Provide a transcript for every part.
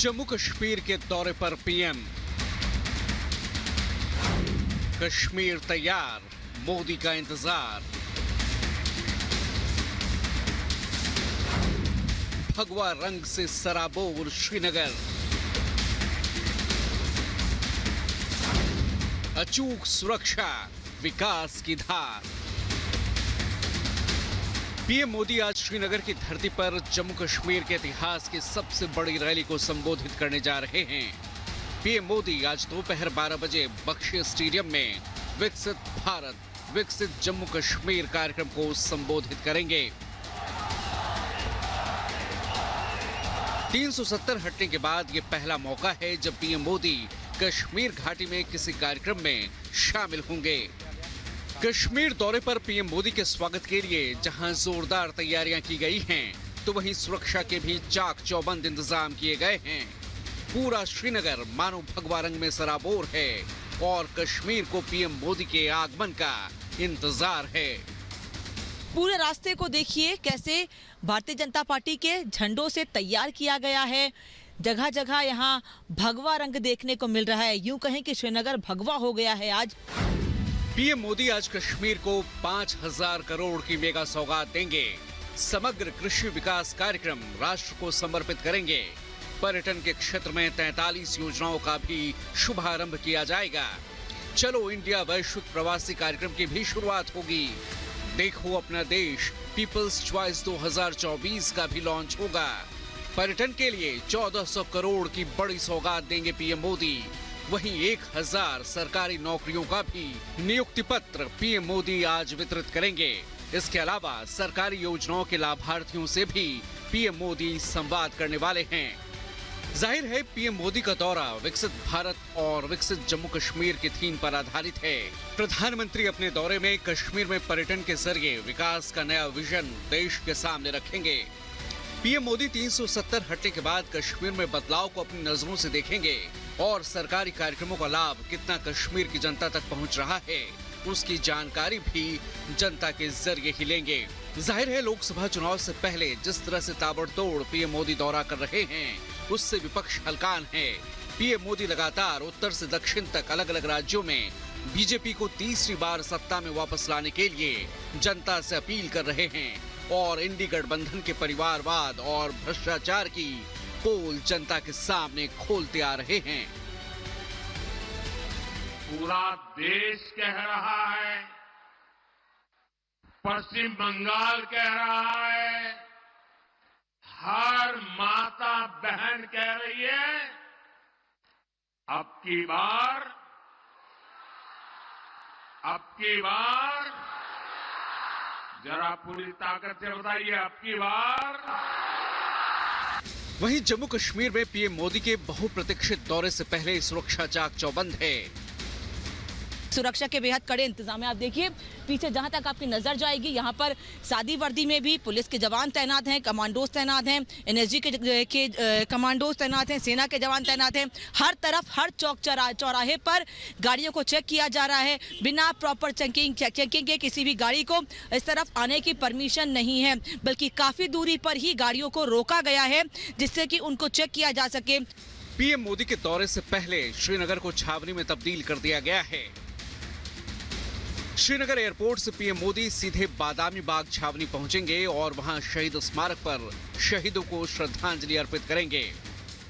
जम्मू कश्मीर के दौरे पर पीएम। कश्मीर तैयार, मोदी का इंतजार। भगवा रंग से सराबोर श्रीनगर। अचूक सुरक्षा, विकास की धार। पीएम मोदी आज श्रीनगर की धरती पर जम्मू कश्मीर के इतिहास की सबसे बड़ी रैली को संबोधित करने जा रहे हैं। पीएम मोदी आज दोपहर 12 बजे बख्शी स्टेडियम में विकसित भारत, विकसित जम्मू कश्मीर कार्यक्रम को संबोधित करेंगे। 370 हटने के बाद ये पहला मौका है जब पीएम मोदी कश्मीर घाटी में किसी कार्यक्रम में शामिल होंगे। कश्मीर दौरे पर पीएम मोदी के स्वागत के लिए जहां जोरदार तैयारियां की गई हैं, तो वहीं सुरक्षा के भी चाक चौबंद इंतजाम किए गए हैं। पूरा श्रीनगर मानो भगवा रंग में सराबोर है और कश्मीर को पीएम मोदी के आगमन का इंतजार है। पूरे रास्ते को देखिए कैसे भारतीय जनता पार्टी के झंडों से तैयार किया गया है। जगह जगह यहाँ भगवा रंग देखने को मिल रहा है। यूं कहें कि श्रीनगर भगवा हो गया है आज। पीएम मोदी आज कश्मीर को 5,000 करोड़ की मेगा सौगात देंगे। समग्र कृषि विकास कार्यक्रम राष्ट्र को समर्पित करेंगे। पर्यटन के क्षेत्र में 43 योजनाओं का भी शुभारंभ किया जाएगा। चलो इंडिया वैश्विक प्रवासी कार्यक्रम की भी शुरुआत होगी। देखो अपना देश पीपल्स चॉइस 2024 का भी लॉन्च होगा। पर्यटन के लिए 1400 करोड़ की बड़ी सौगात देंगे पीएम मोदी। वहीं 1000 सरकारी नौकरियों का भी नियुक्ति पत्र पीएम मोदी आज वितरित करेंगे। इसके अलावा सरकारी योजनाओं के लाभार्थियों से भी पीएम मोदी संवाद करने वाले हैं। जाहिर है पीएम मोदी का दौरा विकसित भारत और विकसित जम्मू कश्मीर की थीम पर आधारित है। प्रधानमंत्री अपने दौरे में कश्मीर में पर्यटन के जरिए विकास का नया विजन देश के सामने रखेंगे। पीएम मोदी 370 हटने के बाद कश्मीर में बदलाव को अपनी नजरों से देखेंगे और सरकारी कार्यक्रमों का लाभ कितना कश्मीर की जनता तक पहुंच रहा है, उसकी जानकारी भी जनता के जरिए ही लेंगे। जाहिर है लोकसभा चुनाव से पहले जिस तरह से ताबड़तोड़ पीएम मोदी दौरा कर रहे हैं, उससे विपक्ष हलकान है। पीएम मोदी लगातार उत्तर से दक्षिण तक अलग अलग राज्यों में बीजेपी को तीसरी बार सत्ता में वापस लाने के लिए जनता से अपील कर रहे हैं और इंडी गठबंधन के परिवारवाद और भ्रष्टाचार की पोल जनता के सामने खोलते आ रहे हैं। पूरा देश कह रहा है, पश्चिम बंगाल कह रहा है, हर माता बहन कह रही है, अब की बार जरा पूरी ताकत से बताइए, अब की बार। वहीं जम्मू कश्मीर में पीएम मोदी के बहुप्रतीक्षित दौरे से पहले सुरक्षा चाक चौबंद है। सुरक्षा के बेहद कड़े इंतजाम है। आप देखिए पीछे जहां तक आपकी नजर जाएगी, यहाँ पर सादी वर्दी में भी पुलिस के जवान तैनात हैं, कमांडोज तैनात हैं, एनएसजी के कमांडोज तैनात हैं, सेना के जवान तैनात हैं। हर तरफ हर चौक चौराहे पर गाड़ियों को चेक किया जा रहा है। बिना प्रॉपर चेकिंग के किसी भी गाड़ी को इस तरफ आने की परमिशन नहीं है, बल्कि काफी दूरी पर ही गाड़ियों को रोका गया है जिससे कि उनको चेक किया जा सके। पीएम मोदी के दौरे से पहले श्रीनगर को छावनी में तब्दील कर दिया गया है। श्रीनगर एयरपोर्ट से पीएम मोदी सीधे बादामी बाग छावनी पहुंचेंगे और वहां शहीद स्मारक पर शहीदों को श्रद्धांजलि अर्पित करेंगे।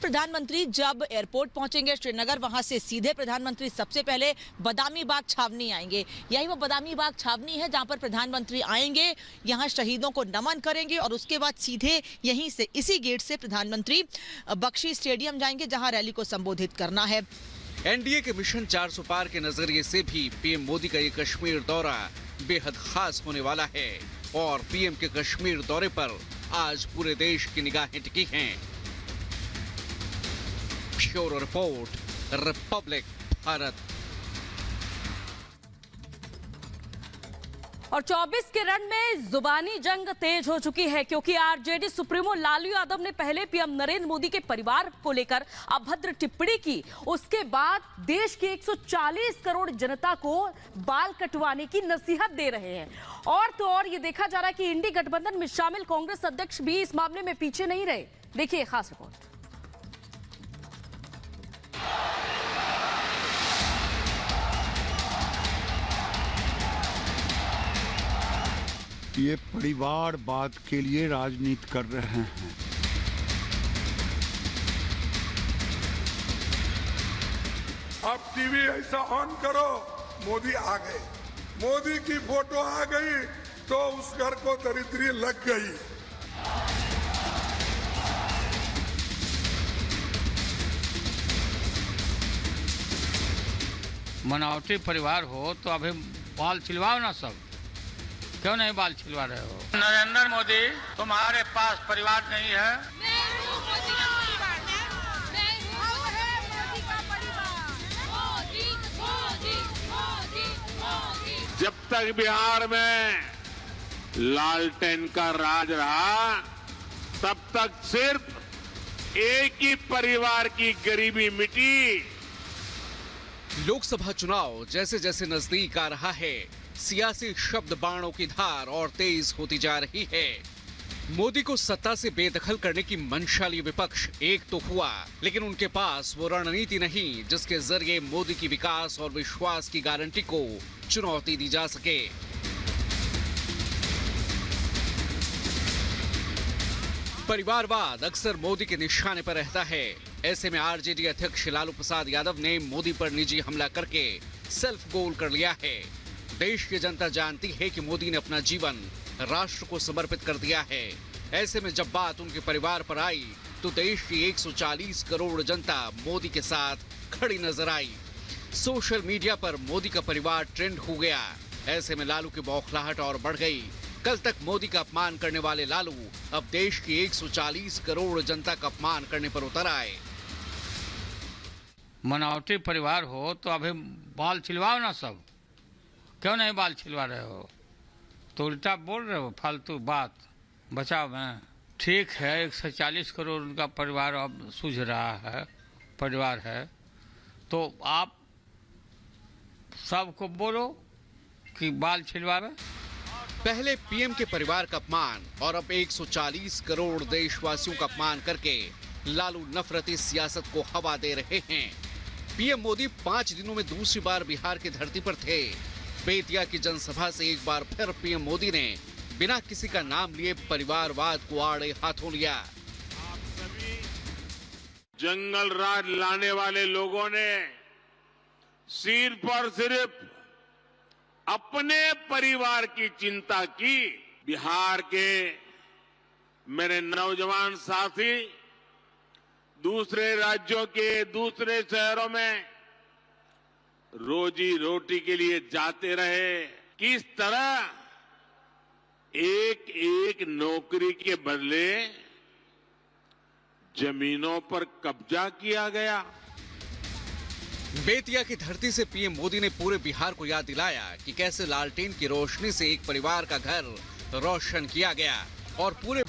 प्रधानमंत्री जब एयरपोर्ट पहुंचेंगे श्रीनगर, वहां से सीधे प्रधानमंत्री सबसे पहले बादामी बाग छावनी आएंगे। यही वो बादामी बाग छावनी है जहां पर प्रधानमंत्री आएंगे, यहां शहीदों को नमन करेंगे और उसके बाद सीधे यहीं से इसी गेट से प्रधानमंत्री बख्शी स्टेडियम जाएंगे जहां रैली को संबोधित करना है। एनडीए के मिशन 400 पार के नजरिए से भी पीएम मोदी का ये कश्मीर दौरा बेहद खास होने वाला है और पीएम के कश्मीर दौरे पर आज पूरे देश की निगाहें टिकी हैं। Bureau report, Republic Bharat. और 24 के रण में जुबानी जंग तेज हो चुकी है, क्योंकि आरजेडी सुप्रीमो लालू यादव ने पहले पीएम नरेंद्र मोदी के परिवार को लेकर अभद्र टिप्पणी की। उसके बाद देश की 140 करोड़ जनता को बाल कटवाने की नसीहत दे रहे हैं। और तो और ये देखा जा रहा है कि इंडी गठबंधन में शामिल कांग्रेस अध्यक्ष भी इस मामले में पीछे नहीं रहे। देखिए खास रिपोर्ट। ये परिवारवाद के लिए राजनीति कर रहे हैं। अब टीवी ऐसा ऑन करो, मोदी आ गए, मोदी की फोटो आ गई तो उस घर को दरिद्री लग गई। बनावटी परिवार हो तो अभी बाल छिलवाओ ना सब, क्यों नहीं बाल छिलवा रहे हो? नरेंद्र मोदी, तुम्हारे पास परिवार नहीं है। जब तक बिहार में लालटेन का राज रहा, तब तक सिर्फ एक ही परिवार की गरीबी मिटी। लोकसभा चुनाव जैसे जैसे नजदीक आ रहा है, सियासी शब्द बाणों की धार और तेज होती जा रही है। मोदी को सत्ता से बेदखल करने की मंशाली विपक्ष एक तो हुआ, लेकिन उनके पास वो रणनीति नहीं जिसके जरिए मोदी की विकास और विश्वास की गारंटी को चुनौती दी जा सके। परिवारवाद अक्सर मोदी के निशाने पर रहता है। ऐसे में आरजेडी अध्यक्ष लालू प्रसाद यादव ने मोदी पर निजी हमला करके सेल्फ गोल कर लिया है। देश की जनता जानती है कि मोदी ने अपना जीवन राष्ट्र को समर्पित कर दिया है। ऐसे में जब बात उनके परिवार पर आई तो देश की 140 करोड़ जनता मोदी के साथ खड़ी नजर आई। सोशल मीडिया पर मोदी का परिवार ट्रेंड हो गया। ऐसे में लालू की बौखलाहट और बढ़ गई। कल तक मोदी का अपमान करने वाले लालू अब देश की 140 करोड़ जनता का अपमान करने पर उतर आए। बनावटी परिवार हो तो अभी बाल छिलवाओ ना सब, क्यों नहीं बाल छिलवा रहे हो? तो उल्टा बोल रहे हो, फालतू बात बचाओ में। ठीक है, 140 करोड़ उनका परिवार अब सूझ रहा है, परिवार है, तो आप सबको बोलो कि बाल छिलवावे। पहले पीएम के परिवार का अपमान और अब 140 करोड़ देशवासियों का अपमान करके लालू नफरती सियासत को हवा दे रहे हैं। पीएम मोदी 5 दिनों में दूसरी बार बिहार की धरती पर थे। बेतिया की जनसभा से एक बार फिर पीएम मोदी ने बिना किसी का नाम लिए परिवारवाद को आड़े हाथों लिया। जंगल राज लाने वाले लोगों ने सिर्फ और सिर्फ अपने परिवार की चिंता की। बिहार के मेरे नौजवान साथी दूसरे राज्यों के दूसरे शहरों में रोजी रोटी के लिए जाते रहे। किस तरह एक एक नौकरी के बदले जमीनों पर कब्जा किया गया। बेतिया की धरती से पीएम मोदी ने पूरे बिहार को याद दिलाया कि कैसे लालटेन की रोशनी से एक परिवार का घर रोशन किया गया और पूरे